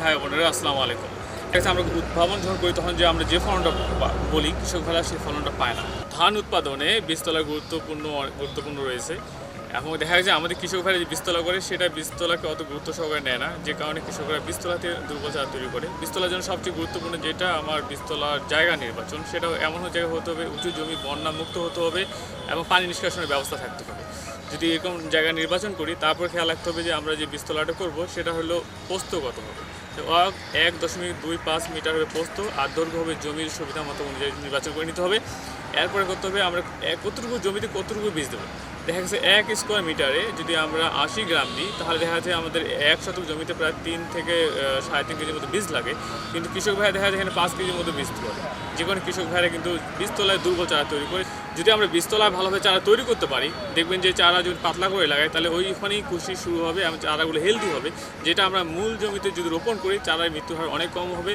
ভাই বোনেরা আসসালামু আলাইকুম। আমরা উদ্ভাবন যখন করি তখন যে আমরা যে ফলনটা বলি কৃষক ভাইরা সেই ফলনটা পায় না। ধান উৎপাদনে বীজতলা গুরুত্বপূর্ণ রয়েছে। এখন দেখা যায় যে আমাদের কৃষক ভাইরা যে বীজতলা করে সেটা বীজতলাকে অত গুরুত্ব সহকারে নেয় না, যে কারণে কৃষকরা বীজতলাতে দুর্বল চারা তৈরি করে। বীজতলার জন্য সবচেয়ে গুরুত্বপূর্ণ যেটা আমার বীজতলার জায়গা নির্বাচন, সেটাও এমন জায়গা হতে হবে, উঁচু জমি বন্যা মুক্ত হতে হবে এবং পানি নিষ্কাশনের ব্যবস্থা থাকতে হবে। যদি এরকম জায়গা নির্বাচন করি তারপর খেয়াল রাখতে হবে যে আমরা যে বীজতলাটা করবো সেটা হলো পোস্তগত হবে। 1.25 মিটার হবে পোস্ত, আর দৈর্ঘ্য হবে জমির সুবিধা মতো অনুযায়ী নির্বাচন করে নিতে হবে। এরপরে করতে হবে আমরা কতটুকু জমিতে কতটুকু বীজ দেবো। দেখা গেছে 1 স্কোয়ার মিটারে যদি আমরা 80 গ্রাম দিই তাহলে দেখা যাচ্ছে আমাদের 1 শতক জমিতে প্রায় 3 থেকে 3.5 কেজির মতো বীজ লাগে, কিন্তু কৃষক ভাইরা দেখা যায় এখানে 5 কেজির মতো বীজ করে। যে কোনো কৃষক ভাইরা কিন্তু বীজতলায় দুর্বল চারা তৈরি করে। যদি আমরা বীজতলায় ভালোভাবে চারা তৈরি করতে পারি, দেখবেন যে চারা যদি পাতলা করে লাগাই তাহলে ওইখানেই কৃষি শুরু হবে এবং চারাগুলো হেলদি হবে। যেটা আমরা মূল জমিতে যদি রোপণ করি চারার মৃত্যুর হার অনেক কম হবে।